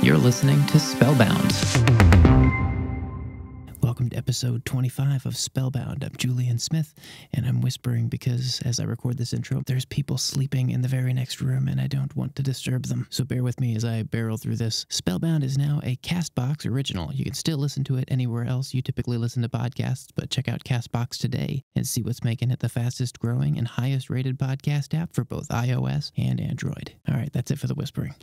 You're listening to Spellbound. Welcome to episode 25 of Spellbound. I'm Julian Smith, and I'm whispering because as I record this intro, there's people sleeping in the very next room, and I don't want to disturb them. So bear with me as I barrel through this. Spellbound is now a CastBox original. You can still listen to it anywhere else you typically listen to podcasts, but check out CastBox today and see what's making it the fastest growing and highest rated podcast app for both iOS and Android. All right, that's it for the whispering.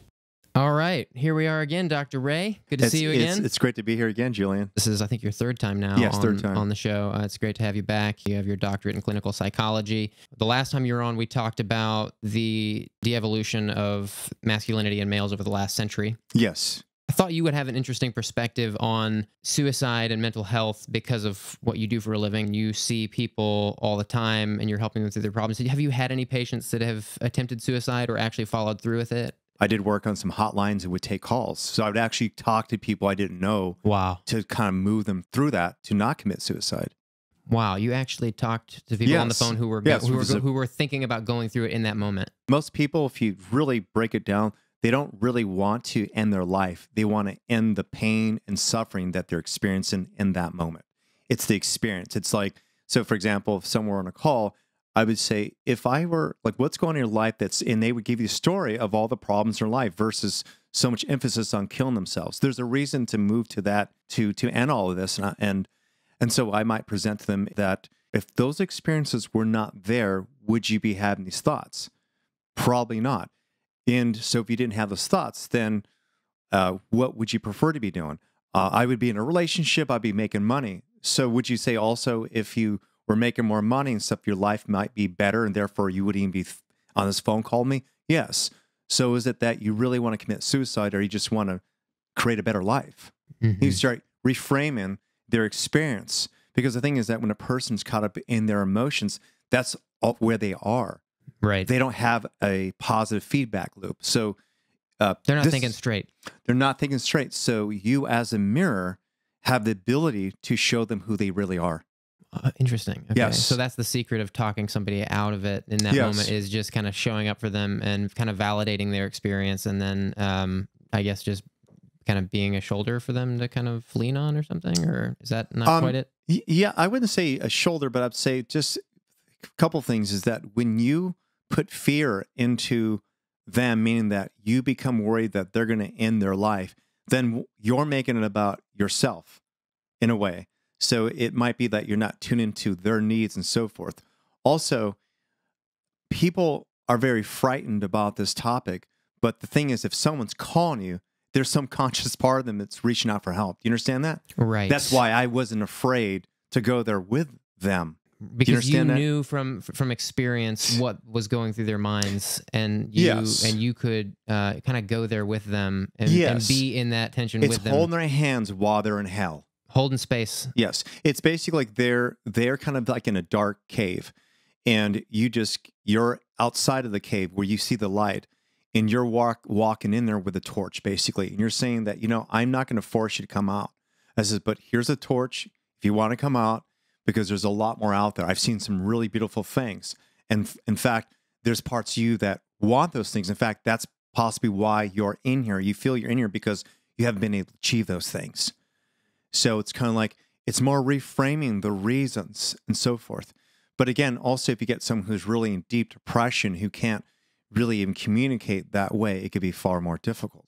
All right, here we are again, Dr. Ray. Good to see you again. It's great to be here again, Julian. This is, I think, your third time now on the show. It's great to have you back. You have your doctorate in clinical psychology. The last time you were on, we talked about the de-evolution of masculinity in males over the last century. Yes. I thought you would have an interesting perspective on suicide and mental health because of what you do for a living. You see people all the time, and you're helping them through their problems. Have you had any patients that have attempted suicide or actually followed through with it? I did work on some hotlines and would take calls. So I would actually talk to people I didn't know. Wow. To kind of move them through that to not commit suicide. Wow. You actually talked to people on the phone who were thinking about going through it in that moment. Most people, if you really break it down, they don't really want to end their life. They want to end the pain and suffering that they're experiencing in that moment. It's the experience. It's like, so for example, if someone were on a call, I would say, if I were like, what's going on in your life and they would give you a story of all the problems in their life versus so much emphasis on killing themselves. There's a reason to move to that, to end all of this. And so I might present to them that if those experiences were not there, would you be having these thoughts? Probably not. And so if you didn't have those thoughts, then what would you prefer to be doing? I would be in a relationship. I'd be making money. So would you say also if you were making more money and stuff, your life might be better, and therefore you wouldn't even be on this phone call with me? Yes. So is it that you really want to commit suicide, or you just want to create a better life? Mm-hmm. You start reframing their experience, because the thing is that when a person's caught up in their emotions, that's where they are. Right. They don't have a positive feedback loop. So they're not thinking straight. They're not thinking straight. So you, as a mirror, have the ability to show them who they really are. Interesting. Okay. Yes. So that's the secret of talking somebody out of it in that moment, is just kind of showing up for them and kind of validating their experience, and then I guess just kind of being a shoulder for them to kind of lean on or something, or is that not quite it? Yeah, I wouldn't say a shoulder, but I'd say just a couple things is that when you put fear into them, meaning that you become worried that they're going to end their life, then you're making it about yourself in a way. So it might be that you're not tuned into their needs and so forth. Also, people are very frightened about this topic, but the thing is, if someone's calling you, there's some conscious part of them that's reaching out for help. Do you understand that? Right. That's why I wasn't afraid to go there with them. Because you knew from experience what was going through their minds, and you could kind of go there with them and be in that tension with them. It's holding their hands while they're in hell. Holding space. Yes. It's basically like they're kind of like in a dark cave, and you're outside of the cave where you see the light, and you're walking in there with a torch, basically. And you're saying that, I'm not going to force you to come out. I says, but here's a torch if you want to come out, because there's a lot more out there. I've seen some really beautiful things. And in fact, there's parts of you that want those things. In fact, that's possibly why you're in here. You feel you're in here because you haven't been able to achieve those things. So it's kind of like, it's more reframing the reasons and so forth. But again, also if you get someone who's really in deep depression, who can't really even communicate that way, it could be far more difficult.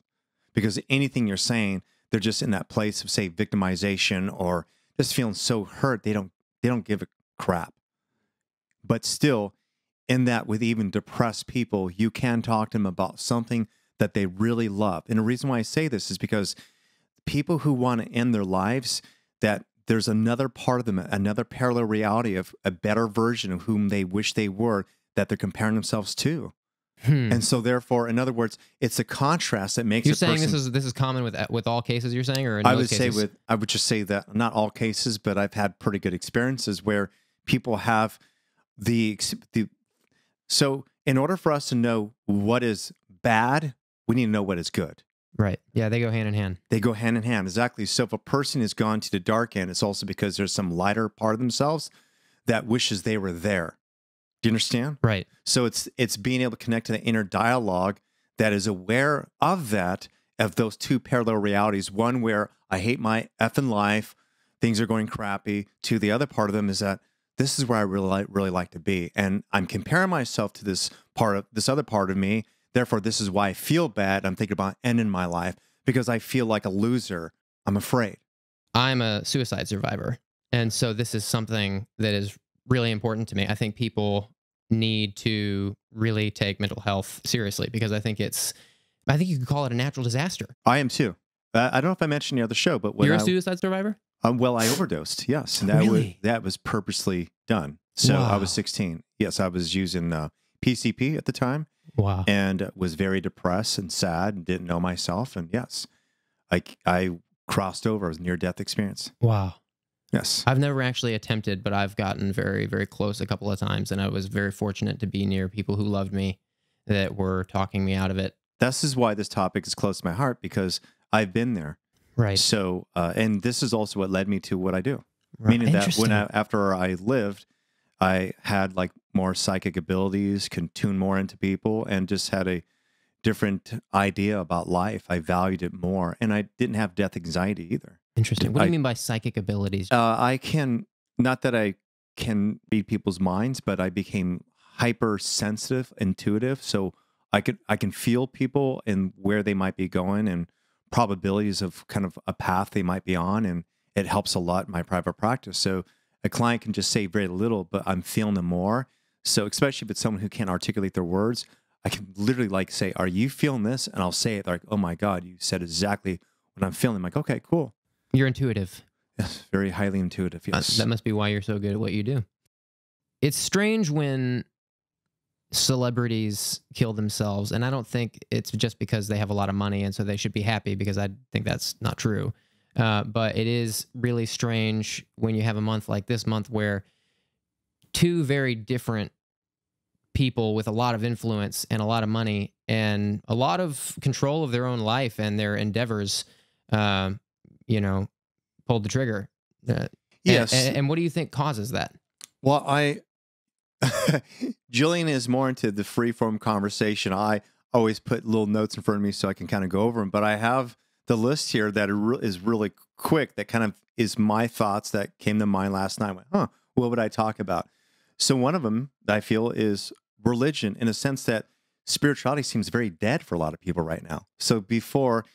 Because anything you're saying, they're just in that place of, say, victimization or just feeling so hurt, they don't give a crap. But still, in that with even depressed people, you can talk to them about something that they really love. And the reason why I say this is because people who want to end their lives, that there's another part of them, another parallel reality of a better version of whom they wish they were, that they're comparing themselves to. And so therefore, in other words, it's a contrast that makes You're saying this is common with all cases, you're saying? Or in I would just say that not all cases, but I've had pretty good experiences where people have so in order for us to know what is bad, we need to know what is good. Right. Yeah, they go hand in hand. They go hand in hand, exactly. So if a person has gone to the dark end, it's also because there's some lighter part of themselves that wishes they were there. Do you understand? Right. So it's being able to connect to the inner dialogue that is aware of that of those two parallel realities. One where I hate my effing life, things are going crappy. To the other part of them is that this is where I really like to be, and I'm comparing myself to this other part of me. Therefore, this is why I feel bad. I'm thinking about ending my life because I feel like a loser. I'm afraid. I'm a suicide survivor, and so this is something that is really important to me. I think people need to really take mental health seriously because I think you could call it a natural disaster. I am too. I don't know if I mentioned the other show, but when You're a suicide survivor? Well, I overdosed. Yes, and that was purposely done. So Wow. I was 16. Yes, I was using PCP at the time. Wow. And was very depressed and sad and didn't know myself. And yes, I crossed over. It was a near-death experience. Wow. Yes. I've never actually attempted, but I've gotten very, very close a couple of times, and I was very fortunate to be near people who loved me that were talking me out of it. This is why this topic is close to my heart, because I've been there. Right. So, and this is also what led me to what I do. Right. Meaning that after I lived, I had like more psychic abilities, can tune more into people, and just had a different idea about life. I valued it more, and I didn't have death anxiety either. Interesting. What do you mean by psychic abilities? I can, not that I can read people's minds, but I became hypersensitive, intuitive. So I can feel people and where they might be going and probabilities of kind of a path they might be on. And it helps a lot in my private practice. So a client can just say very little, but I'm feeling them more. So especially if it's someone who can't articulate their words, I can literally like say, "Are you feeling this?" And I'll say it like, "Oh my God, you said exactly what I'm feeling." I'm like, "Okay, cool." You're intuitive. Yes, very highly intuitive. Yes. That must be why you're so good at what you do. It's strange when celebrities kill themselves, and I don't think it's just because they have a lot of money and so they should be happy, because I think that's not true. But it is really strange when you have a month like this month where two very different people with a lot of influence and a lot of money and a lot of control of their own life and their endeavors, pulled the trigger. Yes. And what do you think causes that? Well, Julian is more into the free-form conversation. I always put little notes in front of me so I can kind of go over them. But I have the list here that is really quick, that kind of is my thoughts that came to mind last night. I went, what would I talk about? So one of them I feel is religion, in a sense that spirituality seems very dead for a lot of people right now. So before,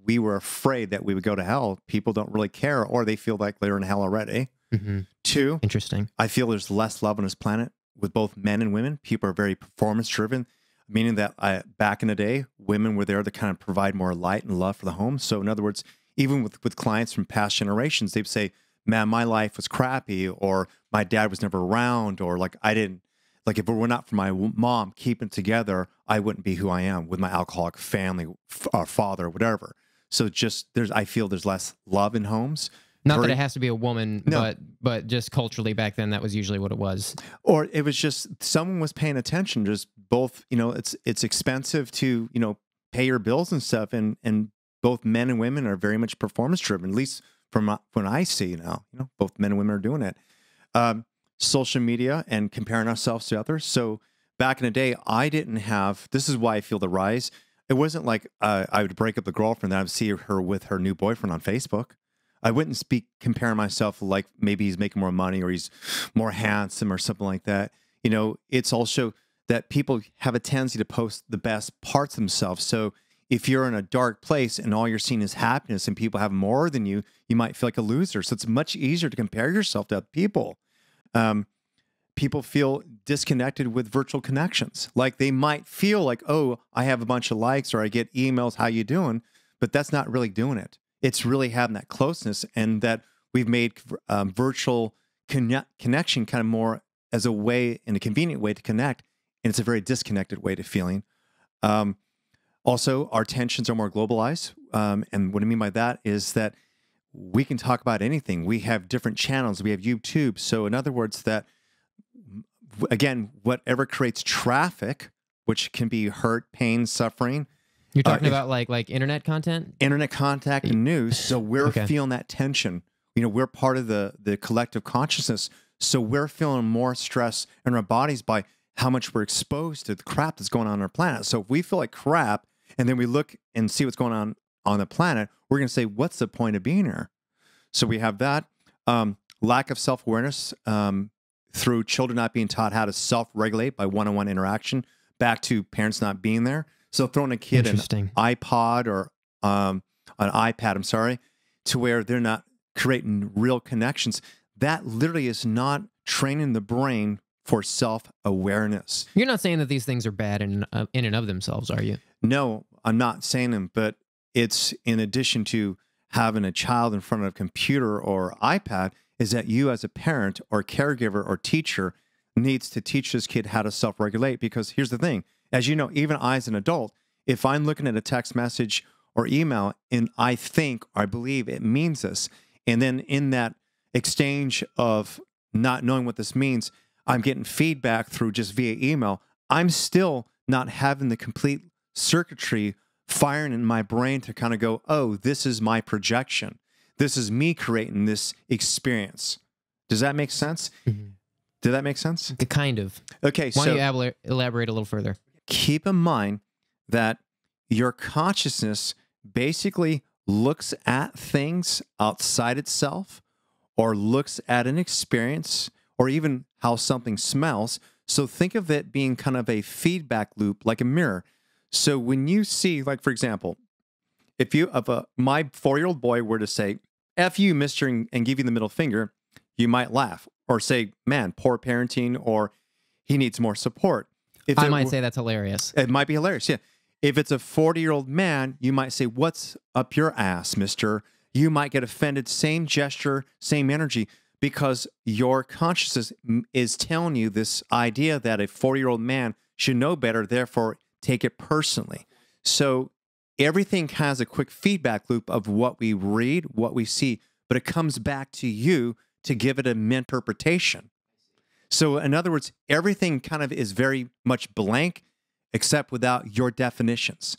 we were afraid that we would go to hell. People don't really care, or they feel like they're in hell already. Mm-hmm. Two, interesting. I feel there's less love on this planet with both men and women. People are very performance driven, meaning that back in the day, women were there to kind of provide more light and love for the home. So in other words, even with clients from past generations, they'd say, "Man, my life was crappy," or "My dad was never around," or if it were not for my mom keeping it together, I wouldn't be who I am with my alcoholic family, father, whatever. So I feel there's less love in homes. Not that it has to be a woman, no. but just culturally back then, that was usually what it was. Or it was just someone was paying attention. Just both, it's expensive to, pay your bills and stuff. And both men and women are very much performance driven, at least from when I see now, both men and women are doing it. Social media and comparing ourselves to others. So back in the day, this is why I feel the rise. It wasn't like I would break up the girlfriend and I would see her with her new boyfriend on Facebook. I wouldn't comparing myself like maybe he's making more money or he's more handsome or something like that. It's also that people have a tendency to post the best parts of themselves. So if you're in a dark place and all you're seeing is happiness and people have more than you, you might feel like a loser. So it's much easier to compare yourself to other people. People feel disconnected with virtual connections. Like they might feel like, oh, I have a bunch of likes or I get emails, how you doing? But that's not really doing it. It's really having that closeness, and that we've made virtual connection kind of more as a way and a convenient way to connect. And it's a very disconnected way to feeling. Also, our tensions are more globalized. And what I mean by that is that we can talk about anything. We have different channels. We have YouTube. So in other words, that again, whatever creates traffic, which can be hurt, pain, suffering. You're talking about like internet content? Internet contact and news. So we're feeling that tension. We're part of the collective consciousness. So we're feeling more stress in our bodies by how much we're exposed to the crap that's going on our planet. So if we feel like crap and then we look and see what's going on the planet, we're going to say, what's the point of being here? So we have that lack of self-awareness through children not being taught how to self-regulate by one-on-one interaction, back to parents not being there. So throwing a kid an iPod or an iPad, I'm sorry, to where they're not creating real connections. That literally is not training the brain for self-awareness. You're not saying that these things are bad in and of themselves, are you? No, I'm not saying them, but it's in addition to having a child in front of a computer or iPad, is that you as a parent or caregiver or teacher needs to teach this kid how to self-regulate. Because here's the thing, as you know, even I as an adult, if I'm looking at a text message or email and I think or I believe it means this, and then in that exchange of not knowing what this means, I'm getting feedback through just via email, I'm still not having the complete circuitry firing in my brain to kind of go, oh, this is my projection. This is me creating this experience. Does that make sense? Mm-hmm. Did that make sense? Kind of. Okay, Why don't you elaborate a little further? Keep in mind that your consciousness basically looks at things outside itself or looks at an experience or even how something smells. So think of it being kind of a feedback loop, like a mirror. So when you see, like, for example, if my 4-year-old boy were to say, F you, mister, and give you the middle finger, you might laugh or say, man, poor parenting, or he needs more support. I might say that's hilarious. It might be hilarious, yeah. If it's a 40-year-old man, you might say, what's up your ass, mister? You might get offended, same gesture, same energy, because your consciousness is telling you this idea that a 40-year-old man should know better, therefore take it personally. So everything has a quick feedback loop of what we read, what we see, but it comes back to you to give it an interpretation. So in other words, everything kind of is very much blank, except without your definitions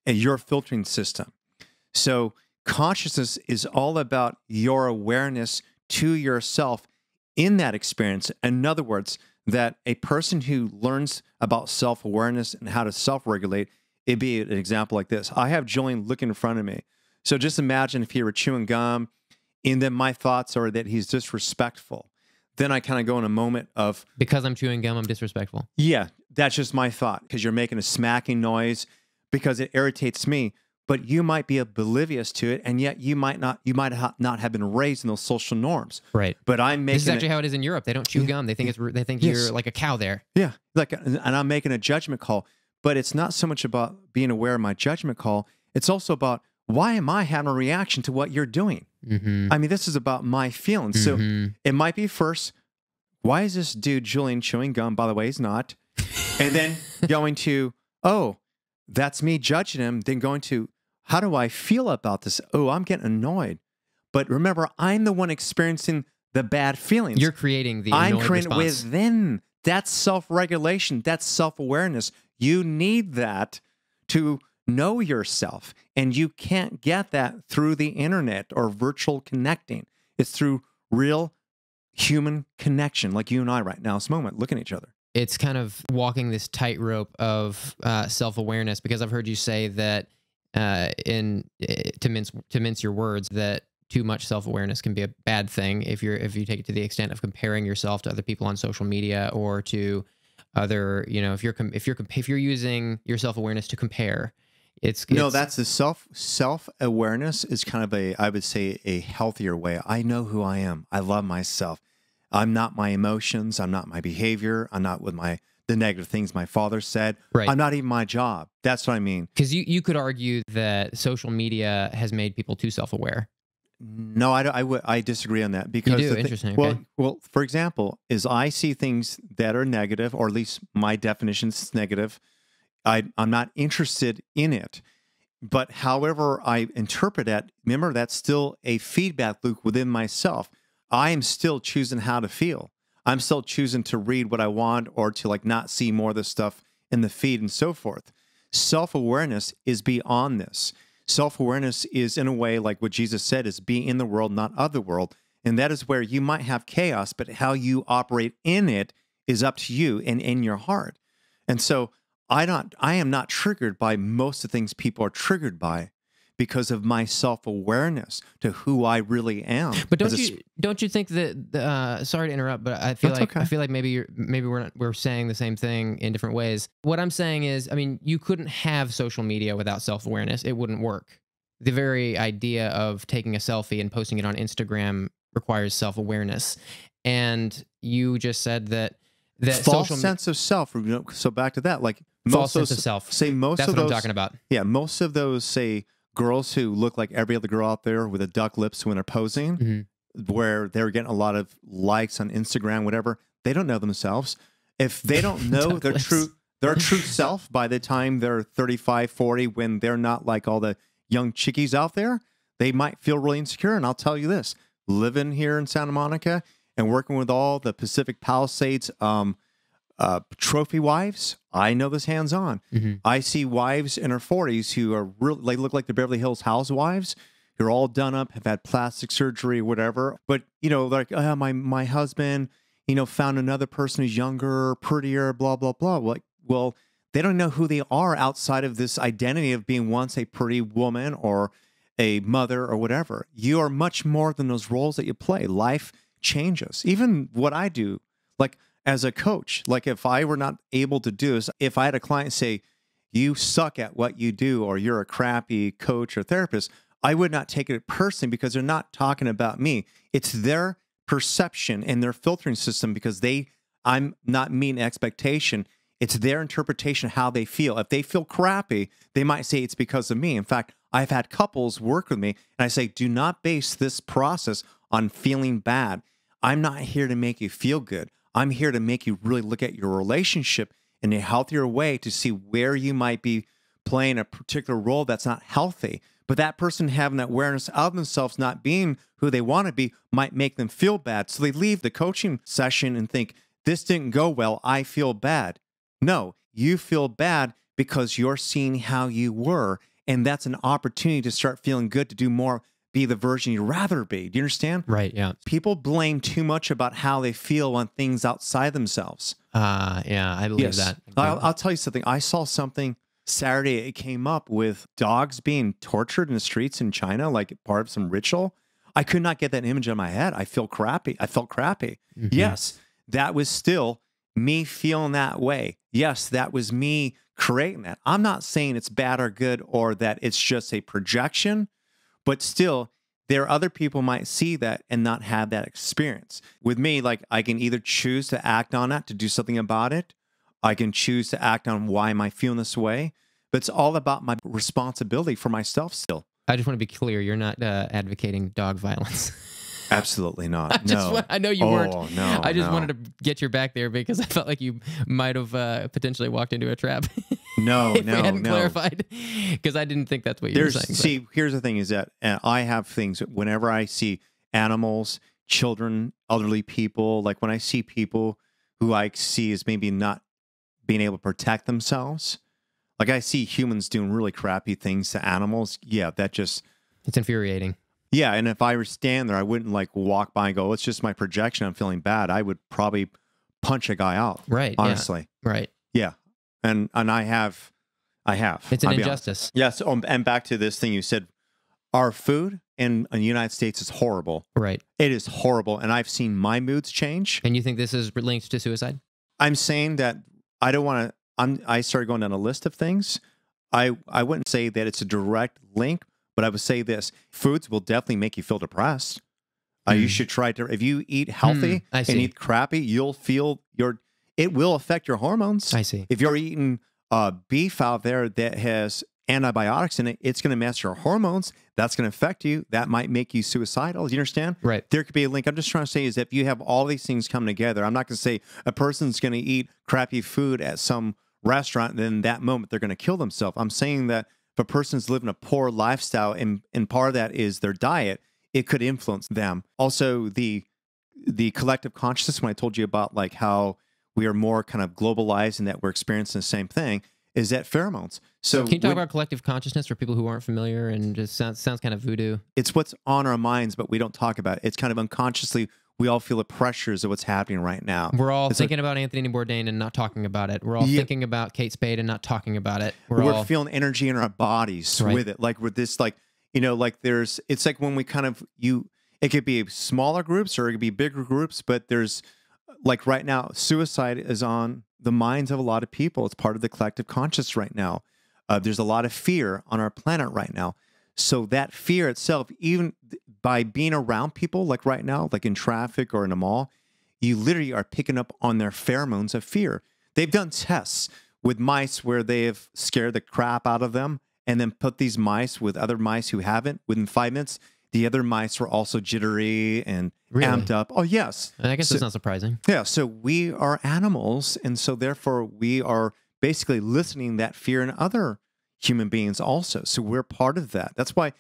and your filtering system. So consciousness is all about your awareness to yourself in that experience. In other words, that a person who learns about self-awareness and how to self-regulate, it'd be an example like this. I have Julian looking in front of me. So just imagine if he were chewing gum, and then my thoughts are that he's disrespectful. Then I kind of go in a moment of... Because I'm chewing gum, I'm disrespectful. Yeah, that's just my thought, because you're making a smacking noise, because it irritates me. But you might be oblivious to it, and yet you might not have been raised in those social norms. Right. But I'm making... This is actually how it is in Europe. They don't chew gum. They think you're like a cow there. Yeah, and I'm making a judgment call. But it's not so much about being aware of my judgment call. It's also about, why am I having a reaction to what you're doing? Mm-hmm. I mean, this is about my feelings. Mm-hmm. So it might be first, why is this dude Julian chewing gum? By the way, he's not. And then going to, oh, that's me judging him. Then going to, how do I feel about this? Oh, I'm getting annoyed. But remember, I'm the one experiencing the bad feelings. You're creating the I'm annoyed creating response. within. That's self-regulation. That's self-awareness. You need that to know yourself. And you can't get that through the internet or virtual connecting. It's through real human connection, like you and I right now, this moment, looking at each other. It's kind of walking this tightrope of self-awareness, because I've heard you say that, to mince your words, that too much self-awareness can be a bad thing if you take it to the extent of comparing yourself to other people on social media, or to other, if you're using your self-awareness to compare. No, that's the self-awareness is kind of I would say a healthier way. I know who I am. I love myself. I'm not my emotions. I'm not my behavior. I'm not with the negative things my father said. Right. I'm not even my job. That's what I mean. Because you could argue that social media has made people too self-aware. No, I disagree on that, because you do. Interesting. Well, for example, is I see things that are negative, or at least my definition is negative. I'm not interested in it. But however I interpret it, remember, that's still a feedback loop within myself. I am still choosing how to feel. I'm still choosing to read what I want, or to not see more of this stuff in the feed and so forth. Self-awareness is beyond this. Self-awareness is, in a way, like what Jesus said, is be in the world, not of the world. And that is where you might have chaos, but how you operate in it is up to you and in your heart. And so I am not triggered by most of the things people are triggered by because of my self-awareness to who I really am. But don't you think that sorry to interrupt, but I feel That's like okay. maybe we're saying the same thing in different ways. What I'm saying is, I mean, you couldn't have social media without self-awareness. It wouldn't work. The very idea of taking a selfie and posting it on Instagram requires self-awareness. And you just said that false sense of self. So back to that, like false most sense of self. Say most That's of what those, I'm talking about. Yeah, most of those say girls who look like every other girl out there with a duck lips when they're posing, where they're getting a lot of likes on Instagram, whatever. They don't know themselves. If they don't know their true self by the time they're 35, 40, when they're not like all the young chickies out there, they might feel really insecure. And I'll tell you this, living here in Santa Monica and working with all the Pacific Palisades trophy wives, I know this hands-on. I see wives in her 40s who are really, they look like the Beverly Hills housewives, who are all done up, have had plastic surgery, whatever. But, you know, like, my husband, you know, found another person who's younger, prettier, blah, blah, blah. Like, well, they don't know who they are outside of this identity of being once a pretty woman or a mother or whatever. You are much more than those roles that you play. Life changes. Even what I do, like as a coach, like if I were not able to do this, if I had a client say, you suck at what you do, or you're a crappy coach or therapist, I would not take it personally because they're not talking about me. It's their perception and their filtering system because I'm not meeting expectation. It's their interpretation of how they feel. If they feel crappy, they might say it's because of me. In fact, I've had couples work with me and I say, do not base this process on feeling bad. I'm not here to make you feel good. I'm here to make you really look at your relationship in a healthier way to see where you might be playing a particular role that's not healthy. But that person having that awareness of themselves not being who they want to be might make them feel bad. So they leave the coaching session and think, this didn't go well, I feel bad. No, you feel bad because you're seeing how you were. And that's an opportunity to start feeling good, to do more, be the version you'd rather be. Do you understand? Right, yeah. People blame too much about how they feel on things outside themselves. Yeah, I believe that. I'll tell you something. I saw something Saturday. It came up with dogs being tortured in the streets in China, like part of some ritual. I could not get that image in my head. I felt crappy. Yes, that was still me feeling that way. Yes, that was me creating that. I'm not saying it's bad or good or that it's just a projection, but still, there are other people might see that and not have that experience. With me, like I can either choose to act on that, to do something about it. I can choose to act on why am I feeling this way. But it's all about my responsibility for myself still. I just want to be clear. You're not advocating dog violence. Absolutely not. I know you weren't. No, I just wanted to get your back there because I felt like you might have potentially walked into a trap. No, if we hadn't clarified, because I didn't think that's what you were saying. See, here's the thing: is that I have things whenever I see animals, children, elderly people. Like when I see people who I see as maybe not being able to protect themselves. Like I see humans doing really crappy things to animals. Yeah, it's infuriating. Yeah, and if I were stand there, I wouldn't like walk by and go, it's just my projection, I'm feeling bad. I would probably punch a guy out. Right. Honestly. Yeah. Right. Yeah. And I have. It's an injustice. Yes. And back to this thing you said, our food in the United States is horrible. Right. It is horrible. And I've seen my moods change. And you think this is linked to suicide? I'm saying that I don't want to, I started going down a list of things. I wouldn't say that it's a direct link, but I would say this: foods will definitely make you feel depressed. You should try to, if you eat healthy and eat crappy, you'll feel it will affect your hormones. I see. If you're eating beef out there that has antibiotics in it, it's going to mess your hormones. That's going to affect you. That might make you suicidal. You understand? Right. There could be a link. I'm just trying to say is that if you have all these things come together, I'm not going to say a person's going to eat crappy food at some restaurant, then that moment they're going to kill themselves. I'm saying that if a person's living a poor lifestyle and part of that is their diet, it could influence them. Also, the collective consciousness, when I told you about like how we are more kind of globalized and that we're experiencing the same thing, is that pheromones. So can you talk about collective consciousness for people who aren't familiar and just sounds kind of voodoo? It's what's on our minds, but we don't talk about it. It's kind of unconsciously we all feel the pressures of what's happening right now. We're all thinking about Anthony Bourdain and not talking about it. We're all thinking about Kate Spade and not talking about it. We're all feeling energy in our bodies with it. Like with this, like, you know, like it's like when we kind of, it could be smaller groups or it could be bigger groups, but there's like right now, suicide is on the minds of a lot of people. It's part of the collective conscious right now. There's a lot of fear on our planet right now. So that fear itself, even by being around people like right now, like in traffic or in a mall, you literally are picking up on their pheromones of fear. They've done tests with mice where they have scared the crap out of them and then put these mice with other mice who haven't. Within 5 minutes, the other mice were also jittery and amped up. Oh, yes. I guess that's not surprising. Yeah. So we are animals. And so therefore we are basically listening that fear in other human beings also. So we're part of that. That's why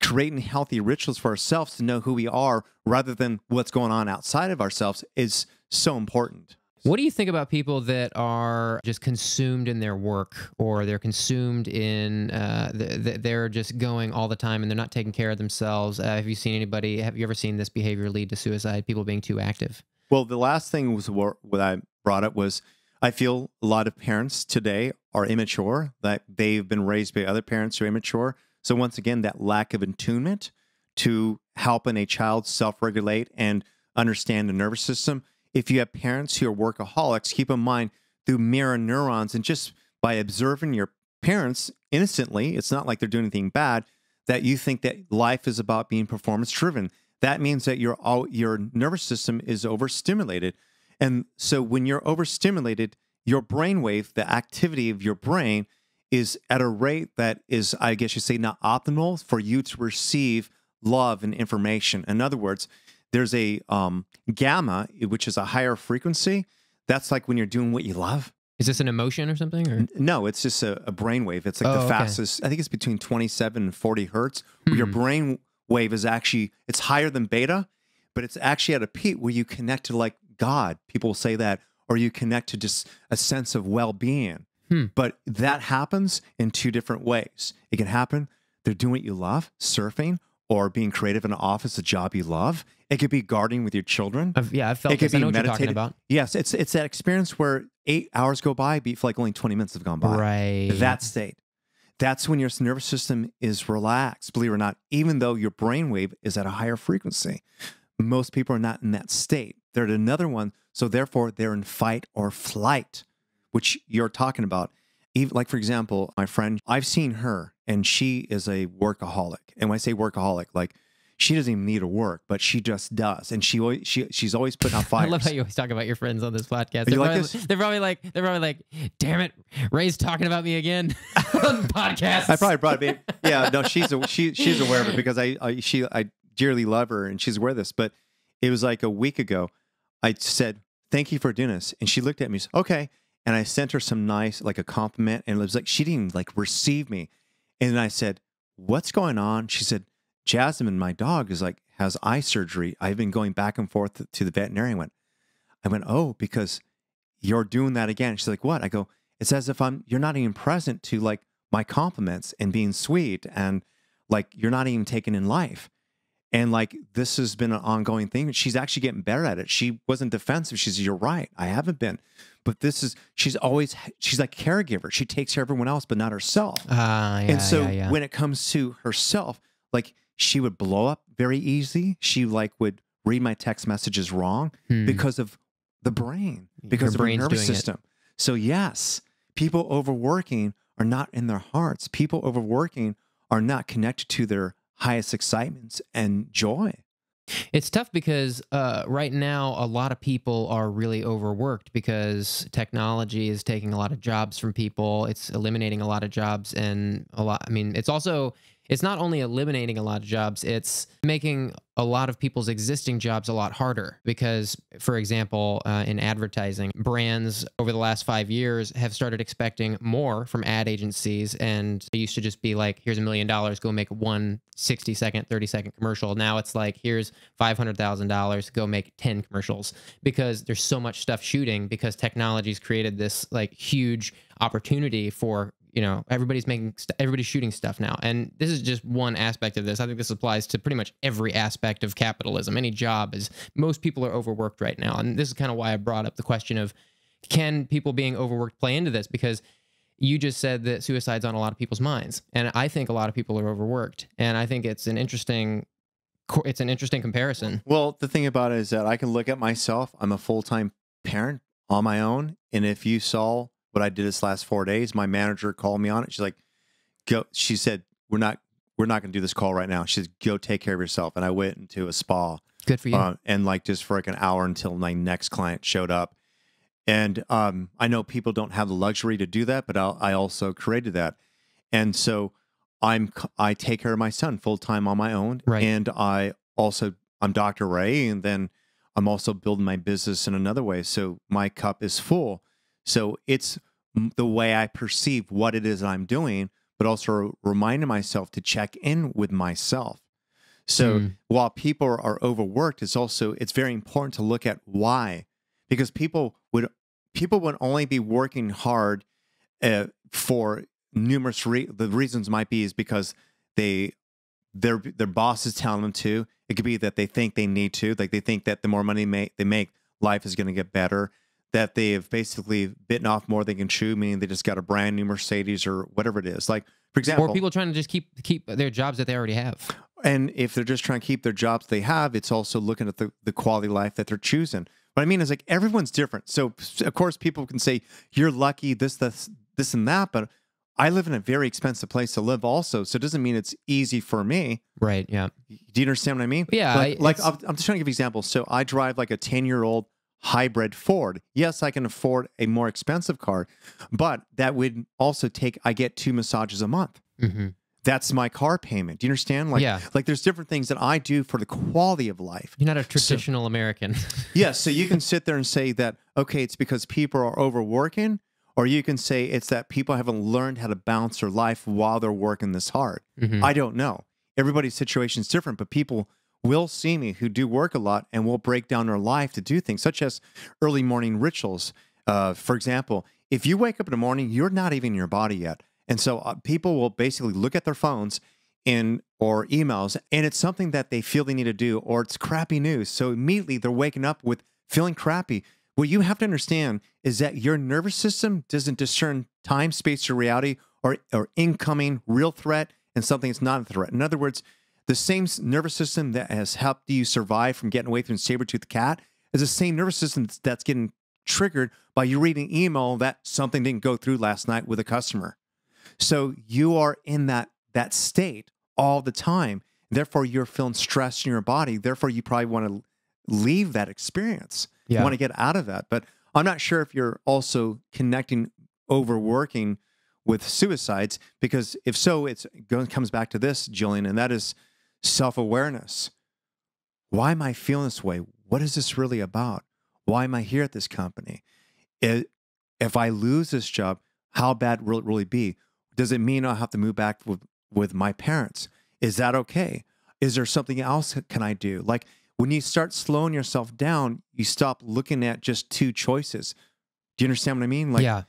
creating healthy rituals for ourselves to know who we are rather than what's going on outside of ourselves is so important. What do you think about people that are just consumed in their work, or they're consumed in, they're just going all the time and they're not taking care of themselves? Have you ever seen this behavior lead to suicide, people being too active? Well, the last thing was what I brought up was I feel a lot of parents today are immature, that they've been raised by other parents who are immature. So once again, that lack of attunement to helping a child self-regulate and understand the nervous system. If you have parents who are workaholics, keep in mind through mirror neurons and just by observing your parents innocently, it's not like they're doing anything bad, that you think that life is about being performance driven. That means that your nervous system is overstimulated. And so when you're overstimulated, your brainwave, the activity of your brain is at a rate that is, I guess you say, not optimal for you to receive love and information. In other words, there's a gamma, which is a higher frequency. That's like when you're doing what you love. Is this an emotion or something? Or? No, it's just a brainwave. It's like the fastest. I think it's between 27 and 40 hertz. Your brain wave is actually, it's higher than beta, but it's actually at a peak where you connect to like God. People say that, or you connect to just a sense of well-being. But that happens in two different ways. It can happen, they're doing what you love, surfing, or being creative in an office, a job you love. It could be gardening with your children. I've felt this. I know what you're talking about. Yes, it's that experience where 8 hours go by, but you feel like only 20 minutes have gone by. Right. That state. That's when your nervous system is relaxed, believe it or not, even though your brainwave is at a higher frequency. Most people are not in that state. They're at another one, so therefore they're in fight or flight, which you're talking about. Even, like, for example, my friend, I've seen her, and she is a workaholic. And when I say workaholic, like, she doesn't even need to work, but she just does. And she's always putting out fires. I love how you always talk about your friends on this podcast. They're probably like, damn it, Ray's talking about me again on the podcast. I probably brought it. Yeah, no, she's aware of it because I dearly love her and she's aware of this. But it was like a week ago, I said, "Thank you for doing this," and she looked at me and said, "Okay." And I sent her some nice, like a compliment, and it was like she didn't even like receive me. And then I said, "What's going on?" She said, "Jasmine, my dog, has eye surgery. I've been going back and forth to the veterinarian." I went, "Oh, because you're doing that again." She's like, "What?" I go, "It's as if you're not even present to like my compliments and being sweet, and like you're not even taken in life." And like this has been an ongoing thing. She's actually getting better at it. She wasn't defensive. She said, "You're right. I haven't been." But she's like a caregiver. She takes care of everyone else, but not herself. And so when it comes to herself, like she would blow up very easy. She like would read my text messages wrong because of the brain, because of her nervous system. So yes, people overworking are not in their hearts. People overworking are not connected to their highest excitements and joy. It's tough because right now a lot of people are really overworked because technology is taking a lot of jobs from people. It's eliminating a lot of jobs, and it's not only eliminating a lot of jobs, it's making a lot of people's existing jobs a lot harder because, for example, in advertising, brands over the last 5 years have started expecting more from ad agencies, and it used to just be like, here's $1 million, go make one 60-second, 30-second commercial. Now it's like, here's $500,000, go make 10 commercials because there's so much stuff shooting because technology's created this like huge opportunity for you know, everybody's shooting stuff now. And this is just one aspect of this. I think this applies to pretty much every aspect of capitalism. Any job is, most people are overworked right now. And this is kind of why I brought up the question of, can people being overworked play into this? Because you just said that suicide's on a lot of people's minds. And I think a lot of people are overworked. And I think it's an interesting comparison. Well, the thing about it is that I can look at myself. I'm a full-time parent on my own. And if you saw what I did this last 4 days, my manager called me on it. She's like, go. She said, we're not going to do this call right now. She said, go take care of yourself. And I went into a spa. Good for you. And like just for like an hour until my next client showed up. And I know people don't have the luxury to do that, but I also created that. And so I take care of my son full time on my own. Right. And I'm Dr. Ray, and then I'm also building my business in another way. So my cup is full. So it's the way I perceive what it is that I'm doing, but also reminding myself to check in with myself. So while people are overworked, it's very important to look at why, because people would only be working hard for numerous the reasons might be is because their boss is telling them to. It could be that they think they need to, like they think that the more money they make, life is going to get better. That they have basically bitten off more than they can chew, meaning they just got a brand new Mercedes or whatever it is. Like, for example, or people trying to just keep their jobs that they already have. And if they're just trying to keep their jobs they have, it's also looking at the quality of life that they're choosing. What I mean is, like, everyone's different. So of course people can say you're lucky, this and that, but I live in a very expensive place to live also. So it doesn't mean it's easy for me. Right. Yeah. Do you understand what I mean? Yeah. I'm just trying to give examples. So I drive like a 10-year-old hybrid Ford. Yes, I can afford a more expensive car, but that would also I get 2 massages a month. Mm-hmm. That's my car payment. Do you understand? Like, yeah. Like there's different things that I do for the quality of life. You're not a traditional American. Yeah. So you can sit there and say that, okay, it's because people are overworking, or you can say it's that people haven't learned how to balance their life while they're working this hard. Mm-hmm. I don't know. Everybody's situation is different, but people will see me who do work a lot and will break down their life to do things such as early morning rituals. For example, if you wake up in the morning, you're not even in your body yet. And so people will basically look at their phones or emails, and it's something that they feel they need to do, or it's crappy news. So immediately they're waking up with feeling crappy. What you have to understand is that your nervous system doesn't discern time, space, or reality, or incoming real threat and something that's not a threat. In other words, the same nervous system that has helped you survive from getting away from a saber-toothed cat is the same nervous system that's getting triggered by you reading email that something didn't go through last night with a customer. So you are in that state all the time. Therefore, you're feeling stress in your body. Therefore, you probably want to leave that experience. Yeah. You want to get out of that. But I'm not sure if you're also connecting overworking with suicides, because if so, comes back to this, Julian, and that is self-awareness. Why am I feeling this way? What is this really about? Why am I here at this company? If I lose this job, how bad will it really be? Does it mean I'll have to move back with my parents? Is that okay? Is there something else can I do? Like, when you start slowing yourself down, you stop looking at just 2 choices. Do you understand what I mean? Like, yeah.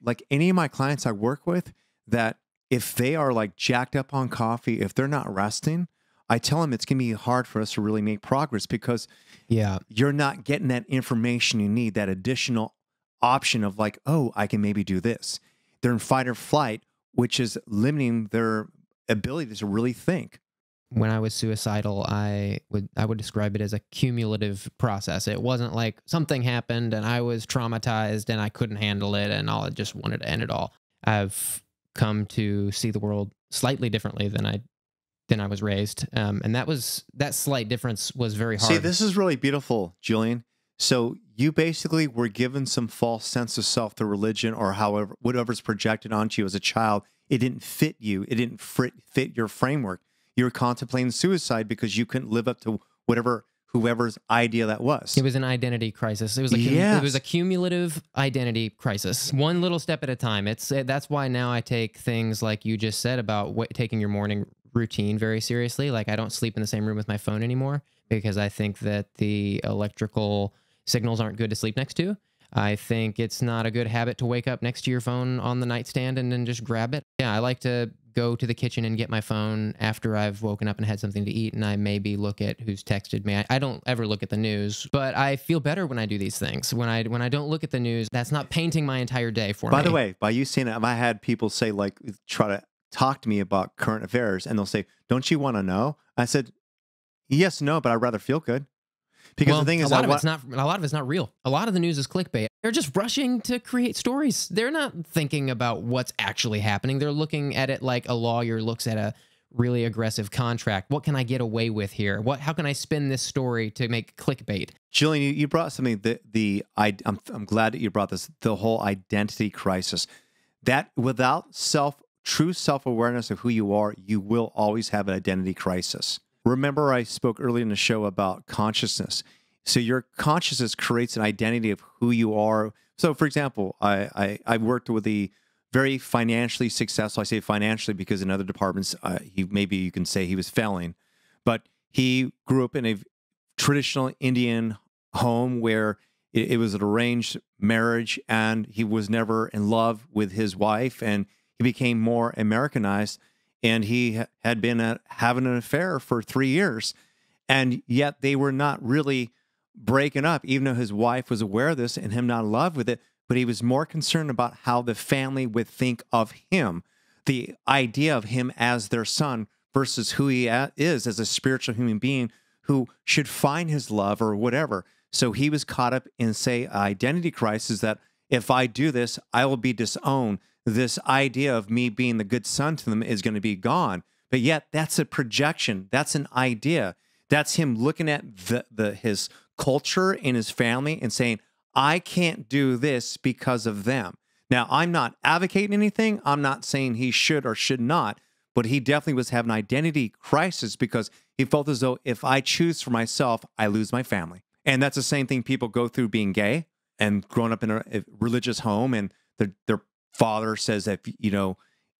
Like any of my clients I work with, that if they are like jacked up on coffee, if they're not resting, I tell them it's going to be hard for us to really make progress, because you're not getting that information you need, that additional option of like, oh, I can maybe do this. They're in fight or flight, which is limiting their ability to really think. When I was suicidal, I would describe it as a cumulative process. It wasn't like something happened and I was traumatized and I couldn't handle it and I just wanted to end it all. I've come to see the world slightly differently than I was raised, and that slight difference was very hard. See, this is really beautiful, Julian. So you basically were given some false sense of self through religion, or however, whatever's projected onto you as a child. It didn't fit you. It didn't fit your framework. You were contemplating suicide because you couldn't live up to whoever's idea that was. It was an identity crisis. It was it was a cumulative identity crisis. One little step at a time. That's why now I take things like you just said about taking your morning routine very seriously. Like, I don't sleep in the same room with my phone anymore because I think that the electrical signals aren't good to sleep next to. I think it's not a good habit to wake up next to your phone on the nightstand and then just grab it. Yeah, I like to go to the kitchen and get my phone after I've woken up and had something to eat, and I maybe look at who's texted me. I don't ever look at the news, but I feel better when I do these things. When I don't look at the news, that's not painting my entire day for me. By the way, by you saying it, I had people say, like, try to talk to me about current affairs, and they'll say, "Don't you want to know?" I said, "Yes, no, but I'd rather feel good." Because the thing is, a lot of it's not real. A lot of the news is clickbait. They're just rushing to create stories. They're not thinking about what's actually happening. They're looking at it like a lawyer looks at a really aggressive contract. What can I get away with here? How can I spin this story to make clickbait? Julian, you brought something I'm glad that you brought this, the whole identity crisis. That without true self-awareness of who you are, you will always have an identity crisis. Remember, I spoke earlier in the show about consciousness. So your consciousness creates an identity of who you are. So, for example, I worked with a very financially successful. I say financially because in other departments, maybe you can say he was failing, but he grew up in a traditional Indian home where it was an arranged marriage, and he was never in love with his wife, and he became more Americanized. And he had been having an affair for 3 years, and yet they were not really breaking up, even though his wife was aware of this and him not in love with it. But he was more concerned about how the family would think of him, the idea of him as their son versus who he is as a spiritual human being who should find his love or whatever. So he was caught up in, say, identity crisis that if I do this, I will be disowned. This idea of me being the good son to them is going to be gone. But yet that's a projection. That's an idea. That's him looking at his culture and his family and saying, I can't do this because of them. Now, I'm not advocating anything. I'm not saying he should or should not, but he definitely was having an identity crisis because he felt as though if I choose for myself, I lose my family. And that's the same thing people go through being gay and growing up in a religious home, and their father says that,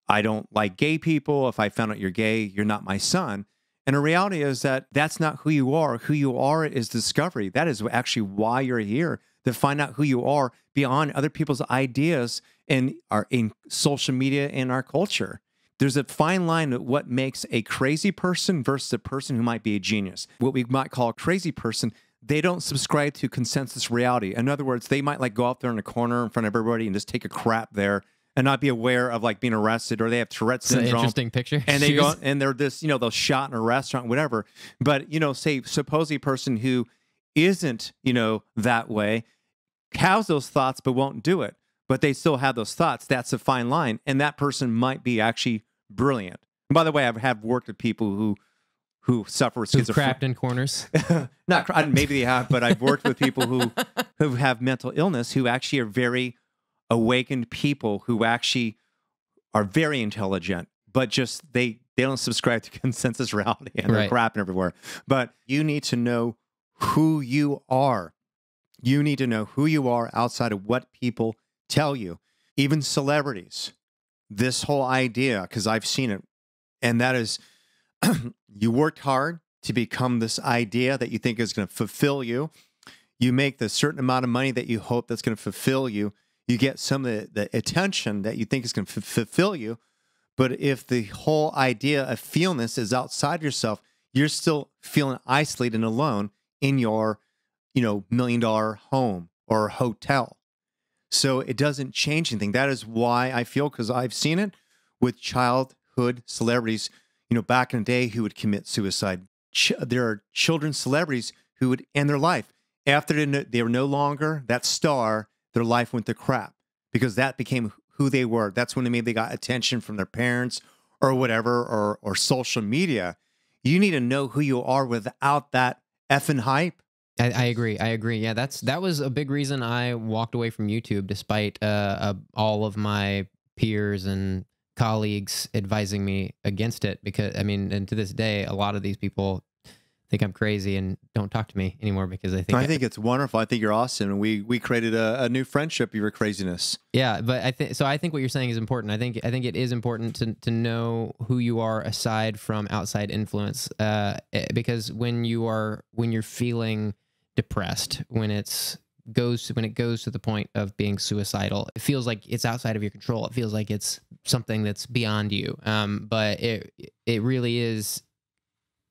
I don't like gay people. If I found out you're gay, you're not my son. And the reality is that that's not who you are. Who you are is discovery. That is actually why you're here, to find out who you are beyond other people's ideas and are in social media and our culture. There's a fine line of what makes a crazy person versus a person who might be a genius. What we might call a crazy person, they don't subscribe to consensus reality. In other words, they might go out there in a corner in front of everybody and just take a crap there and not be aware of being arrested, or they have Tourette's syndrome. It's an interesting picture. And they go and they're this, they'll shot in a restaurant, whatever. But, say suppose a person who isn't, that way, has those thoughts but won't do it, but they still have those thoughts. That's a fine line. And that person might be actually brilliant. And by the way, I have worked with people who suffer with schizophrenia. Crapped in corners. Maybe they have, but I've worked with people who have mental illness, who actually are very awakened people, who actually are very intelligent, but just they don't subscribe to consensus reality, and they're crapping everywhere. But you need to know who you are. You need to know who you are outside of what people tell you. Even celebrities, this whole idea, because I've seen it, and that is you worked hard to become this idea that you think is going to fulfill you. You make the certain amount of money that you hope that's going to fulfill you. You get some of the attention that you think is going to fulfill you. But if the whole idea of feelness is outside yourself, you're still feeling isolated and alone in your, $1 million home or hotel. So it doesn't change anything. That is why I feel, because I've seen it with childhood celebrities, back in the day, who would commit suicide. There are children celebrities who would end their life. After they were no longer that star, their life went to crap because that became who they were. That's when they got attention from their parents or whatever, or social media. You need to know who you are without that effing hype. I agree. Yeah, that was a big reason I walked away from YouTube, despite all of my peers and colleagues advising me against it. Because and to this day, a lot of these people think I'm crazy and don't talk to me anymore because I think it's wonderful. I think you're awesome, and we created a new friendship. Your craziness. Yeah, but I think what you're saying is important. I think it is important to know who you are aside from outside influence, because when you're feeling depressed, when it's when it goes to the point of being suicidal, it feels like it's outside of your control. It feels like it's something that's beyond you. But it really is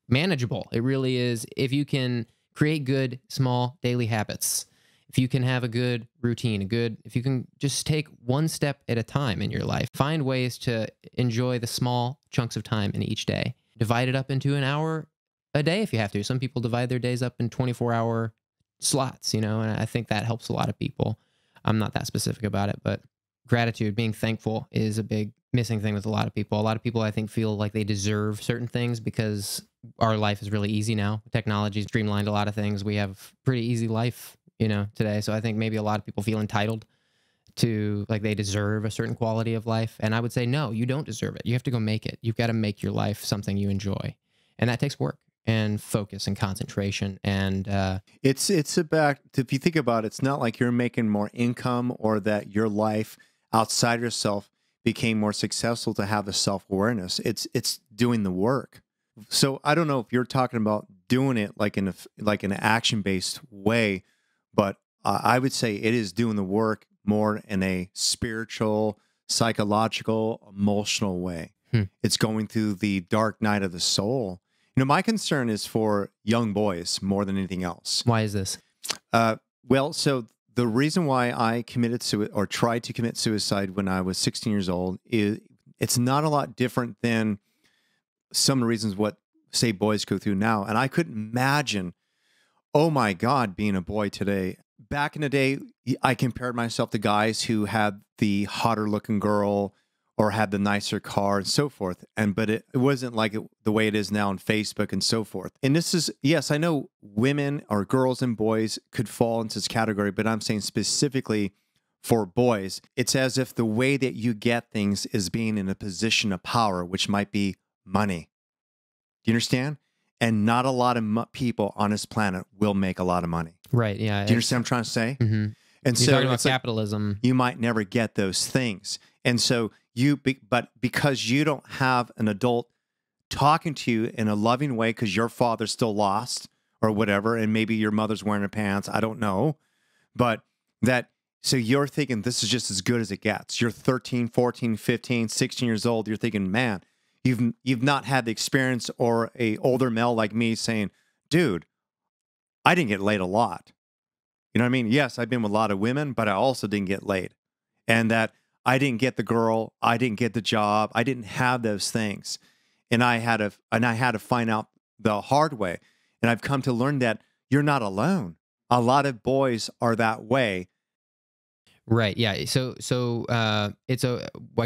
manageable. It really is. If you can create good, small daily habits, if you can have a good routine, if you can just take one step at a time in your life, find ways to enjoy the small chunks of time in each day, divide it up into an hour a day if you have to. Some people divide their days up in 24-hour slots, and I think that helps a lot of people. I'm not that specific about it, but gratitude, being thankful is a big missing thing with a lot of people. A lot of people, I think, feel like they deserve certain things because our life is really easy now. Technology's streamlined a lot of things. We have pretty easy life, today. So I think maybe a lot of people feel entitled to, like, they deserve a certain quality of life. And I would say, no, you don't deserve it. You have to go make it. You've got to make your life something you enjoy. And that takes work and focus and concentration. And it's about, if you think about it, it's not like you're making more income or that your life outside yourself became more successful to have the self-awareness. It's doing the work. So I don't know if you're talking about doing it like in an action-based way, but I would say it is doing the work more in a spiritual, psychological, emotional way. It's going through the dark night of the soul. My concern is for young boys more than anything else. Why is this? Well, so the reason why I committed suicide or tried to commit suicide when I was 16 years old is it's not a lot different than some of the reasons what, say, boys go through now. And I couldn't imagine, oh my God, being a boy today. Back in the day, I compared myself to guys who had the hotter looking girl or had the nicer car and so forth. But it wasn't like the way it is now on Facebook and so forth. And this is, yes, I know women or girls and boys could fall into this category, but I'm saying specifically for boys, it's as if the way that you get things is being in a position of power, which might be money. Do you understand? And not a lot of people on this planet will make a lot of money. Right, yeah. Do you understand what I'm trying to say? Mm-hmm. And You're so talking about it's like, capitalism. you might never get those things. And so but because you don't have an adult talking to you in a loving way because your father's still lost or whatever, and maybe your mother's wearing her pants, I don't know. But so you're thinking this is just as good as it gets. You're 13, 14, 15, 16 years old. You're thinking, man, you've not had the experience, or a older male like me saying, dude, I didn't get laid a lot. You know what I mean? Yes, I've been with a lot of women, but I also didn't get laid. And that I didn't get the girl, I didn't get the job, I didn't have those things. And I had to find out the hard way. And I've come to learn that you're not alone. A lot of boys are that way. Right. Yeah. So I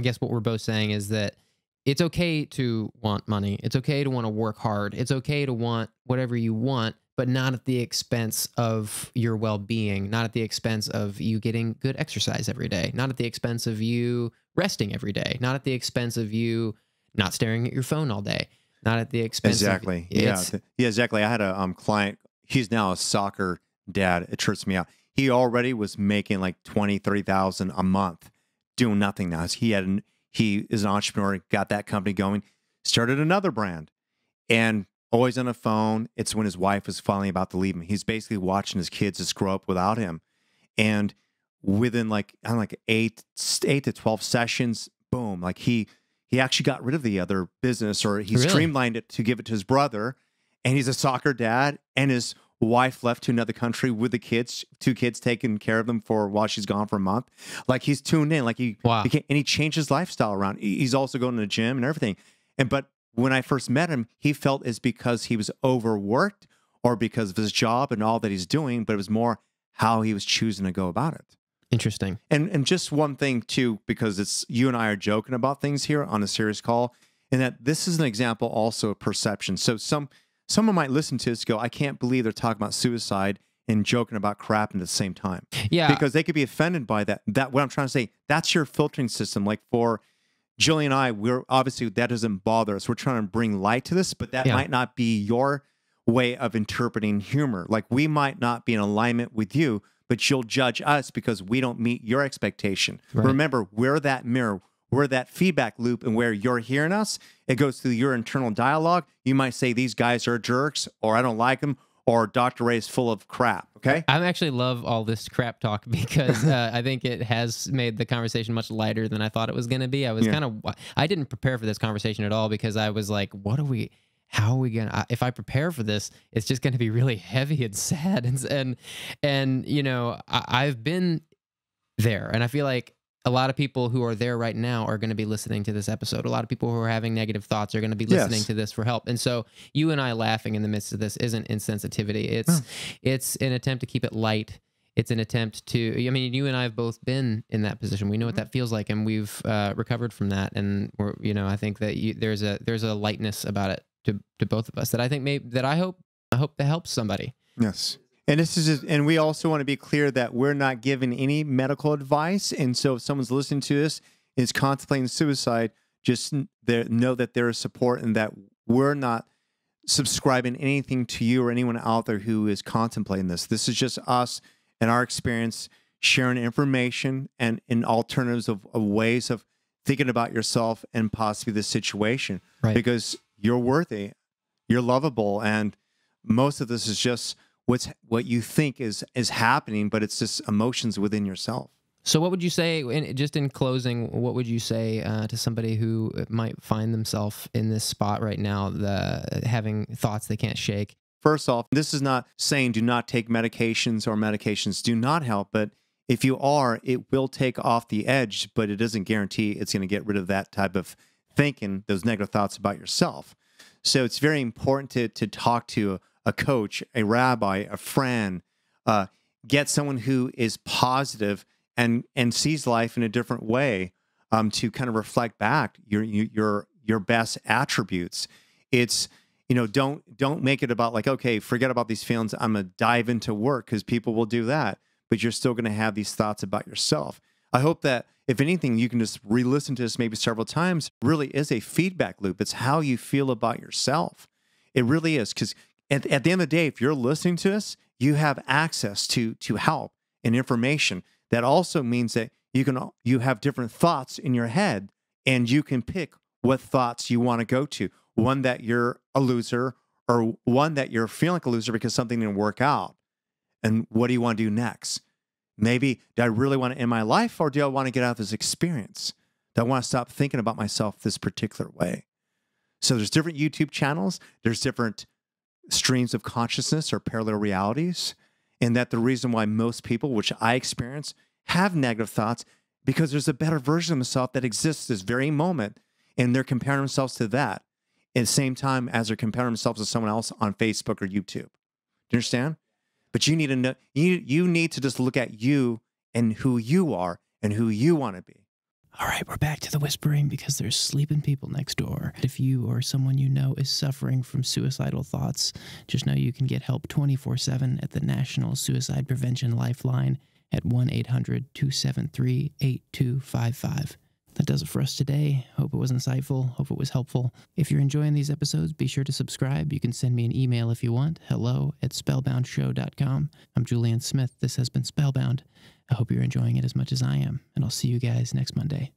guess what we're both saying is that it's okay to want money. It's okay to want to work hard. It's okay to want whatever you want, but not at the expense of your well-being, not at the expense of you getting good exercise every day, not at the expense of you resting every day, not at the expense of you not staring at your phone all day, not at the expense Exactly. of... Yeah, exactly. I had a client, he's now a soccer dad. It trips me out. He already was making like 20, 30,000 a month doing nothing now. He is an entrepreneur, got that company going, started another brand, and always on a phone. It's when his wife was finally about to leave him. He's basically watching his kids just grow up without him. And within like 8 to 12 sessions, boom, like he actually got rid of the other business, or he streamlined it to give it to his brother. And he's a soccer dad, and his wife left to another country with the kids, 2 kids taking care of them while she's gone for a month. Like, he's tuned in, like and he changed his lifestyle around. He's also going to the gym and everything. But when I first met him, he felt it's because he was overworked or because of his job and all that he's doing, but it was more how he was choosing to go about it. Interesting. And just one thing too, because it's you and I are joking about things here on a serious call, and that this is an example also of perception. So someone might listen to this and go, I can't believe they're talking about suicide and joking about crap at the same time. Yeah. Because they could be offended by that. What I'm trying to say, that's your filtering system. Like for Julian and I, we're obviously, that doesn't bother us. We're trying to bring light to this, but that might not be your way of interpreting humor. Like, we might not be in alignment with you, but you'll judge us because we don't meet your expectation. Right. Remember, we're that mirror. We're that feedback loop, and where you're hearing us, it goes through your internal dialogue. You might say, these guys are jerks, or I don't like them, or Dr. Ray is full of crap. Okay. I actually love all this crap talk because I think it has made the conversation much lighter than I thought it was going to be. I was I didn't prepare for this conversation at all because I was like, how are we going to, if I prepare for this, it's just going to be really heavy and sad. And you know, I've been there, and I feel like a lot of people who are there right now are going to be listening to this episode. A lot of people who are having negative thoughts are going to be listening to this for help. And so you and I laughing in the midst of this isn't insensitivity. It's an attempt to keep it light. It's an attempt to, I mean, you and I have both been in that position. We know what that feels like, and we've recovered from that. And we're, you know, I think that there's a lightness about it to both of us that I think I hope that helps somebody. Yes. And this is, and we also want to be clear that we're not giving any medical advice. And so if someone's listening to this is contemplating suicide, just know that there is support and that we're not subscribing anything to you or anyone out there who is contemplating this. This is just us and our experience sharing information and in alternatives of ways of thinking about yourself and possibly the situation. Right. Because you're worthy, you're lovable, and most of this is just what you think is happening, but it's just emotions within yourself. So what would you say, just in closing, what would you say to somebody who might find themselves in this spot right now, having thoughts they can't shake? First off, this is not saying do not take medications or medications do not help, but if you are, it will take off the edge, but it doesn't guarantee it's going to get rid of that type of thinking, those negative thoughts about yourself. So it's very important to talk to a coach, a rabbi, a friend, get someone who is positive and sees life in a different way, to kind of reflect back your best attributes. It's, you know, don't make it about like, okay, forget about these feelings, I'm gonna dive into work, because people will do that, but you're still gonna have these thoughts about yourself. I hope that if anything, you can just re-listen to this maybe several times. It really is a feedback loop. It's how you feel about yourself. It really is, because at the end of the day, if you're listening to us, you have access to help and information. That also means that you have different thoughts in your head, and you can pick what thoughts you want to go to. One that you're a loser, or one that you're feeling like a loser because something didn't work out. And what do you want to do next? Maybe, do I really want to end my life, or do I want to get out of this experience? Do I want to stop thinking about myself this particular way? So there's different YouTube channels. There's different streams of consciousness or parallel realities. And that the reason why most people, which I experience, have negative thoughts, because there's a better version of themselves that exists this very moment, and they're comparing themselves to that at the same time as they're comparing themselves to someone else on Facebook or YouTube. Do you understand? But you need to know, you need to just look at you and who you are and who you want to be. All right, we're back to the whispering because there's sleeping people next door. If you or someone you know is suffering from suicidal thoughts, just know you can get help 24/7 at the National Suicide Prevention Lifeline at 1-800-273-8255. That does it for us today. Hope it was insightful. Hope it was helpful. If you're enjoying these episodes, be sure to subscribe. You can send me an email if you want. hello@spellboundshow.com. I'm Julian Smith. This has been Spellbound. I hope you're enjoying it as much as I am, and I'll see you guys next Monday.